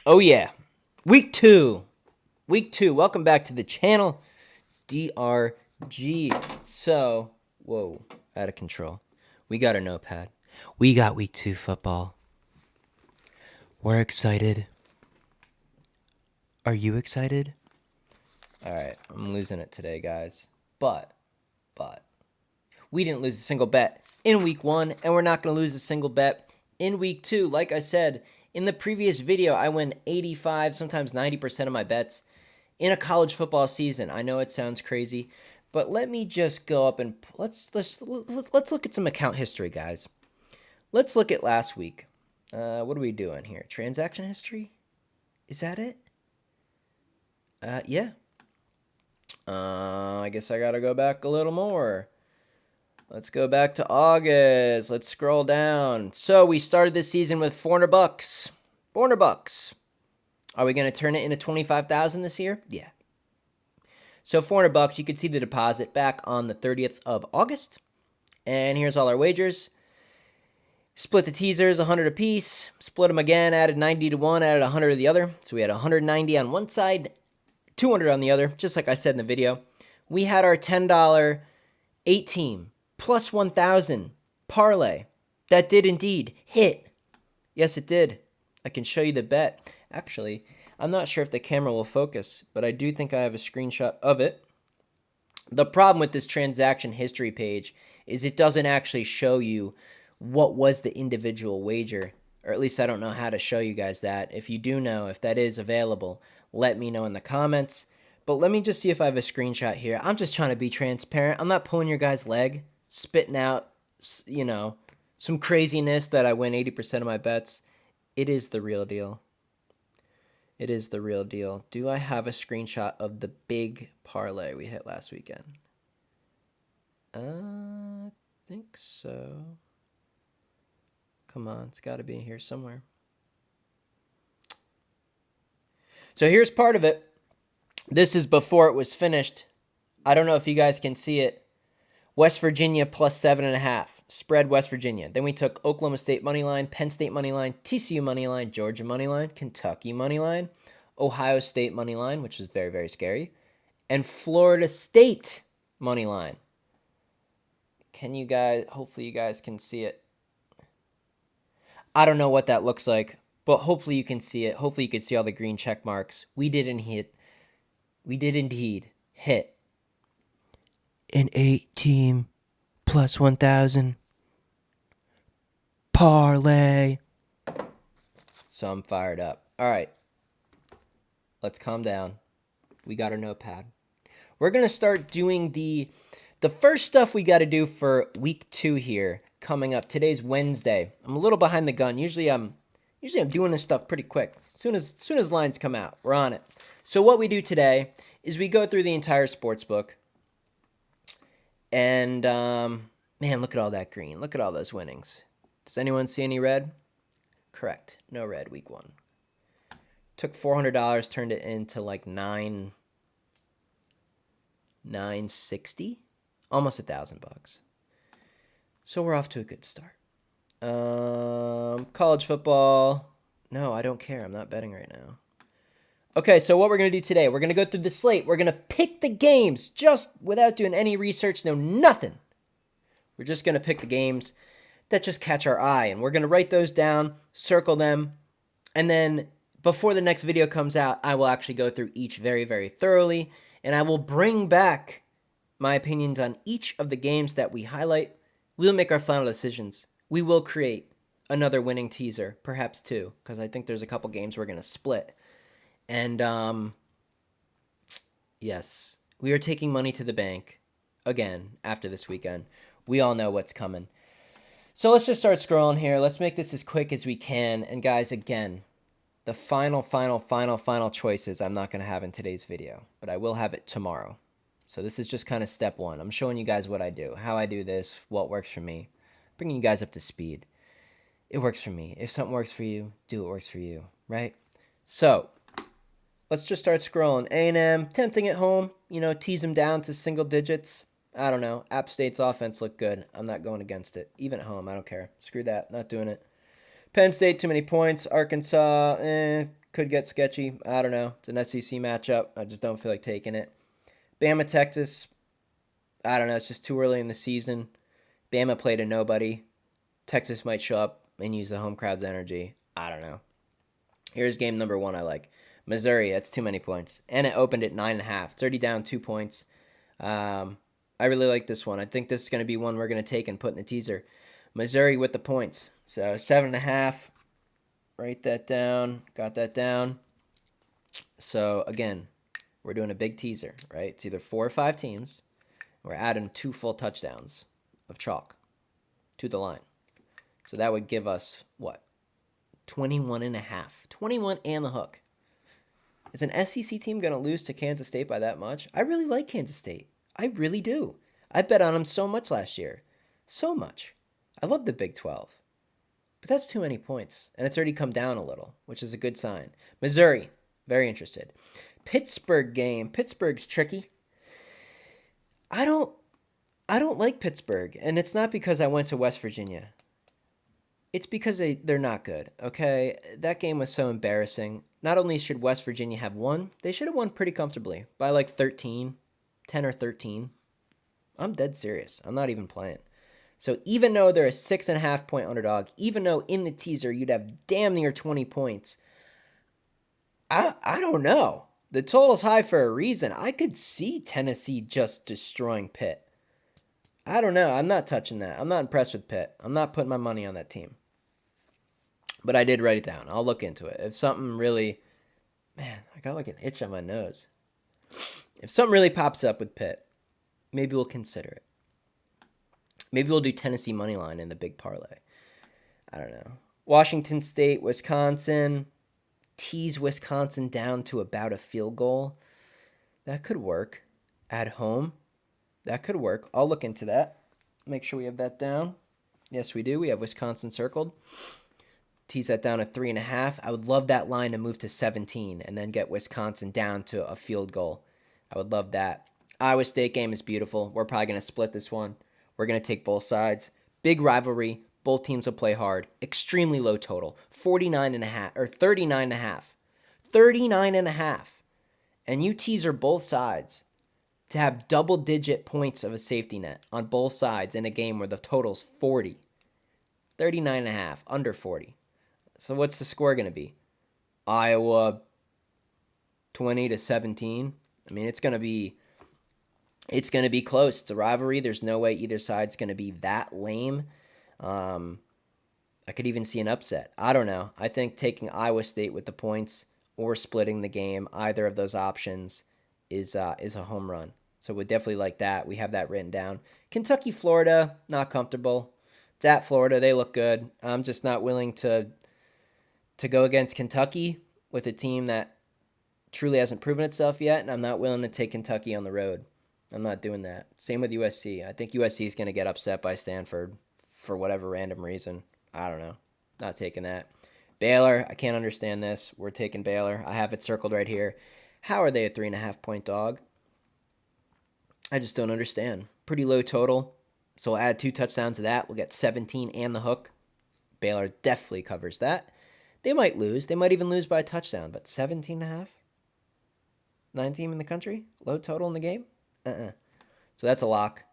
Oh yeah, week two. Week two. Welcome back to the channel, DRG. So, whoa, out of control. We got a notepad. We got week two football. We're excited. Are you excited? All right, I'm losing it today, guys. But, we didn't lose a single bet in week one, and we're not going to lose a single bet in week two. Like I said in the previous video, I win 85, sometimes 90% of my bets in a college football season. I know it sounds crazy, but let me just go up and let's look at some account history, guys. Let's look at last week. What are we doing here? Transaction history? Is that it? Yeah. I guess I gotta go back a little more. Let's go back to August. Let's scroll down. So we started this season with $400. $400. Are we gonna turn it into 25,000 this year? Yeah. So $400, you can see the deposit back on the 30th of August. And here's all our wagers. Split the teasers, 100 apiece. Split them again, added 90 to one, added 100 to the other. So we had 190 on one side, 200 on the other, just like I said in the video. We had our $10 8-team plus 1,000 parlay. That did indeed hit. Yes, it did. I can show you the bet. Actually, I'm not sure if the camera will focus, but I do think I have a screenshot of it. The problem with this transaction history page is it doesn't actually show you what was the individual wager, or at least I don't know how to show you guys that. If you do know, if that is available, let me know in the comments. But let me just see if I have a screenshot here. I'm just trying to be transparent. I'm not pulling your guys' leg, spitting out, some craziness that I win 80% of my bets. It is the real deal. It is the real deal. Do I have a screenshot of the big parlay we hit last weekend? I think so. Come on, it's got to be here somewhere. So here's part of it. This is before it was finished. I don't know if you guys can see it. West Virginia plus 7.5. Spread West Virginia. Then we took Oklahoma State money line, Penn State money line, TCU money line, Georgia money line, Kentucky money line, Ohio State money line, which is very, very scary, and Florida State money line. Can you guys, hopefully you guys can see it. I don't know what that looks like, but hopefully you can see it. Hopefully you can see all the green check marks. We did indeed hit an 8-team plus 1,000 parlay. So I'm fired up. All right. Let's calm down. We got our notepad. We're going to start doing the first stuff we got to do for week two here coming up. Today's Wednesday. I'm a little behind the gun. Usually I'm doing this stuff pretty quick. As soon as lines come out, we're on it. So what we do today is we go through the entire sports book. And man, look at all that green. Look at all those winnings. Does anyone see any red? Correct. No red week one. Took $400, turned it into like $960, almost $1,000. So we're off to a good start. College football. No, I don't care. I'm not betting right now. Okay, so what we're going to do today, we're going to go through the slate. We're going to pick the games just without doing any research, no nothing. We're just going to pick the games that just catch our eye, and we're going to write those down, circle them, and then before the next video comes out, I will actually go through each very, very thoroughly, and I will bring back my opinions on each of the games that we highlight. We'll make our final decisions. We will create another winning teaser, perhaps two, because I think there's a couple games we're going to split. And yes, we are taking money to the bank again after this weekend. We all know what's coming. So let's just start scrolling here. Let's make this as quick as we can. And guys, again, the final choices I'm not going to have in today's video, but I will have it tomorrow. So this is just kind of step one. I'm showing you guys what I do, how I do this, what works for me, bringing you guys up to speed. It works for me. If something works for you, do what works for you, right? So let's just start scrolling. A&M, tempting at home, tease them down to single digits. I don't know. App State's offense looked good. I'm not going against it. Even at home, I don't care. Screw that. Not doing it. Penn State, too many points. Arkansas, could get sketchy. I don't know. It's an SEC matchup. I just don't feel like taking it. Bama, Texas, I don't know. It's just too early in the season. Bama played a nobody. Texas might show up and use the home crowd's energy. I don't know. Here's game number 1 I like. Missouri, that's too many points. And it opened at 9.5. It's already down 2 points. I really like this one. I think this is going to be one we're going to take and put in the teaser. Missouri with the points. So 7.5. Write that down. Got that down. So again, we're doing a big teaser, right? It's either 4 or 5 teams. We're adding 2 full touchdowns of chalk to the line. So that would give us, what? 21.5. 21 and the hook. Is an SEC team going to lose to Kansas State by that much? I really like Kansas State. I really do. I bet on them so much last year. So much. I love the Big 12. But that's too many points. And it's already come down a little, which is a good sign. Missouri, very interested. Pittsburgh game. Pittsburgh's tricky. I don't like Pittsburgh. And it's not because I went to West Virginia. It's because they're not good, okay? That game was so embarrassing. Not only should West Virginia have won, they should have won pretty comfortably by like 13, 10 or 13. I'm dead serious. I'm not even playing. So even though they're a 6.5 point underdog, even though in the teaser you'd have damn near 20 points, I don't know. The total's high for a reason. I could see Tennessee just destroying Pitt. I don't know. I'm not touching that. I'm not impressed with Pitt. I'm not putting my money on that team. But I did write it down. I'll look into it. If something really... Man, I got like an itch on my nose. If something really pops up with Pitt, maybe we'll consider it. Maybe we'll do Tennessee money line in the big parlay. I don't know. Washington State, Wisconsin. Tease Wisconsin down to about a field goal. That could work. At home. That could work. I'll look into that. Make sure we have that down. Yes, we do. We have Wisconsin circled. Tease that down at 3.5. I would love that line to move to 17 and then get Wisconsin down to a field goal. I would love that. Iowa State game is beautiful. We're probably going to split this one. We're going to take both sides. Big rivalry. Both teams will play hard. Extremely low total. 49.5 or 39.5. 39.5. And you teaser both sides to have double-digit points of a safety net on both sides in a game where the total's 40. 39.5. Under 40. So what's the score going to be? Iowa 20-17. I mean, it's going to be close. It's a rivalry. There's no way either side's going to be that lame. I could even see an upset. I don't know. I think taking Iowa State with the points or splitting the game, either of those options, is a home run. So we'd definitely like that. We have that written down. Kentucky, Florida, not comfortable. It's at Florida. They look good. I'm just not willing to go against Kentucky with a team that truly hasn't proven itself yet, and I'm not willing to take Kentucky on the road. I'm not doing that. Same with USC. I think USC is going to get upset by Stanford for whatever random reason. I don't know. Not taking that. Baylor, I can't understand this. We're taking Baylor. I have it circled right here. How are they a 3.5 point dog? I just don't understand. Pretty low total. So we'll add 2 touchdowns to that. We'll get 17 and the hook. Baylor definitely covers that. They might lose. They might even lose by a touchdown. But 17.5? 9 team in the country? Low total in the game? So that's a lock.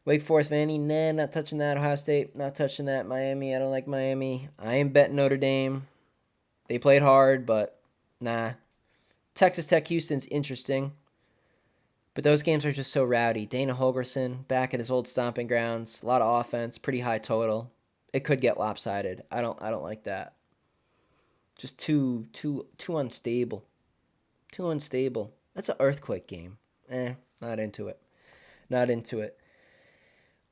Wake Forest, Vandy, nah, not touching that. Ohio State, not touching that. Miami, I don't like Miami. I ain't betting Notre Dame. They played hard, but nah. Texas Tech, Houston's interesting. But those games are just so rowdy. Dana Holgorsen back at his old stomping grounds. A lot of offense, pretty high total. It could get lopsided. I don't like that. Just too unstable. Too unstable. That's an earthquake game. Not into it. Not into it.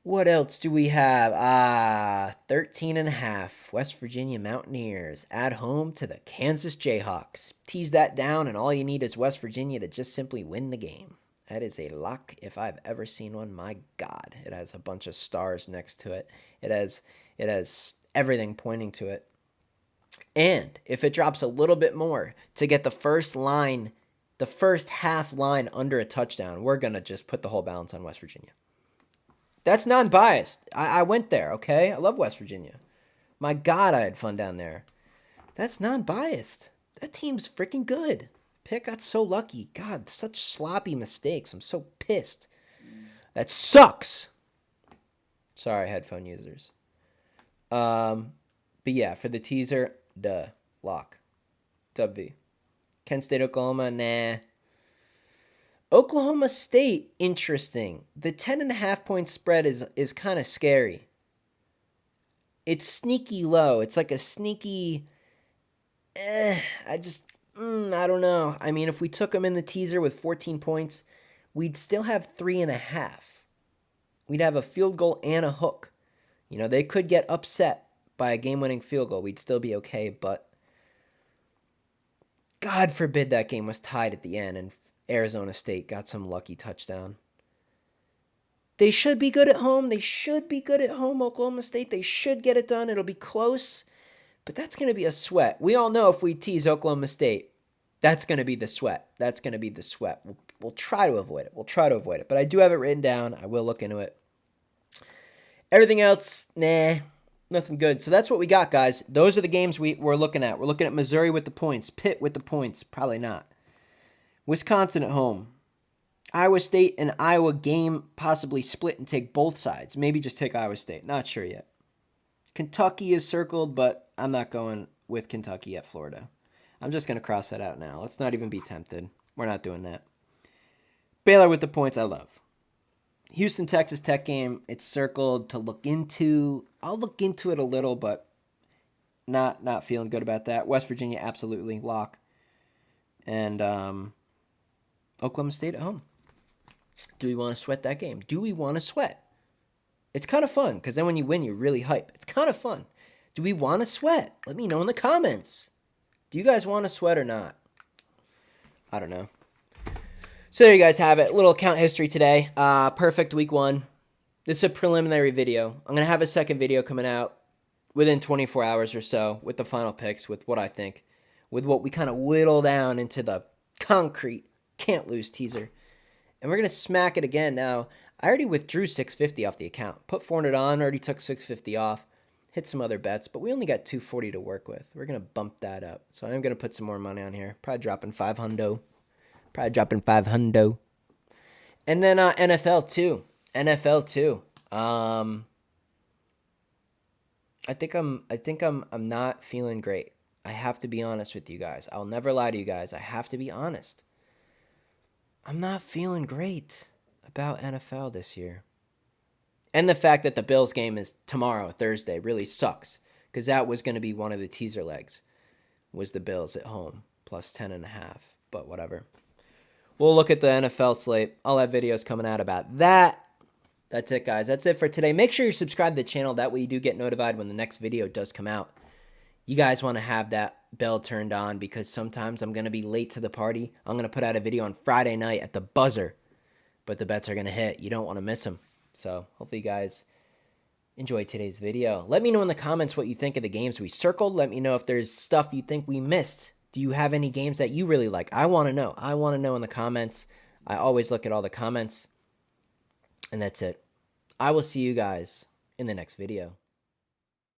What else do we have? 13.5. West Virginia Mountaineers at home to the Kansas Jayhawks. Tease that down, and all you need is West Virginia to just simply win the game. That is a lock if I've ever seen one. My God, it has a bunch of stars next to it. It has everything pointing to it. And if it drops a little bit more to get the first half line under a touchdown, we're going to just put the whole balance on West Virginia. That's non-biased. I went there, okay? I love West Virginia. My God, I had fun down there. That's non-biased. That team's freaking good. Pitt got so lucky. God, such sloppy mistakes. I'm so pissed. That sucks. Sorry, headphone users. But yeah, for the teaser, lock. W. Kent State, Oklahoma, nah. Oklahoma State, interesting. The 10.5 point spread is kind of scary. It's sneaky low. It's like a sneaky. I don't know. I mean, if we took them in the teaser with 14 points, we'd still have 3.5. We'd have a field goal and a hook. You know, they could get upset by a game-winning field goal. We'd still be okay, but God forbid that game was tied at the end and Arizona State got some lucky touchdown. They should be good at home. Oklahoma State. They should get it done. It'll be close, but that's going to be a sweat. We all know if we tease Oklahoma State, that's going to be the sweat. We'll try to avoid it. But I do have it written down. I will look into it. Everything else, nah, nothing good. So that's what we got, guys. Those are the games we're looking at. We're looking at Missouri with the points. Pitt with the points. Probably not. Wisconsin at home. Iowa State and Iowa game possibly split and take both sides. Maybe just take Iowa State. Not sure yet. Kentucky is circled, but I'm not going with Kentucky at Florida. I'm just going to cross that out now. Let's not even be tempted. We're not doing that. Baylor with the points I love. Houston, Texas Tech game, it's circled to look into. I'll look into it a little, but not feeling good about that. West Virginia, absolutely, lock. And Oklahoma State at home. Do we want to sweat that game? Do we want to sweat? It's kind of fun, because then when you win, you're really hype. It's kind of fun. Do we want to sweat? Let me know in the comments. Do you guys want to sweat or not? I don't know. So there you guys have it. Little account history today. Perfect week 1. This is a preliminary video. I'm going to have a second video coming out within 24 hours or so with the final picks, with what I think, with what we kind of whittle down into the concrete can't lose teaser. And we're going to smack it again now. I already withdrew $650 off the account. Put 400 on, already took $650 off. Hit some other bets, but we only got $240 to work with. We're going to bump that up. So I'm going to put some more money on here. Probably dropping $500. And then NFL too. I think I'm not feeling great. I have to be honest with you guys. I'll never lie to you guys. I have to be honest. I'm not feeling great about NFL this year. And the fact that the Bills game is tomorrow, Thursday, really sucks. Because that was going to be one of the teaser legs. Was the Bills at home. Plus 10.5. But whatever. We'll look at the NFL slate. I'll have videos coming out about that. That's it, guys. That's it for today. Make sure you subscribe to the channel. That way you do get notified when the next video does come out. You guys want to have that bell turned on because sometimes I'm going to be late to the party. I'm going to put out a video on Friday night at the buzzer. But the bets are going to hit. You don't want to miss them. So hopefully you guys enjoyed today's video. Let me know in the comments what you think of the games we circled. Let me know if there's stuff you think we missed. Do you have any games that you really like? I want to know. I want to know in the comments. I always look at all the comments. And that's it. I will see you guys in the next video.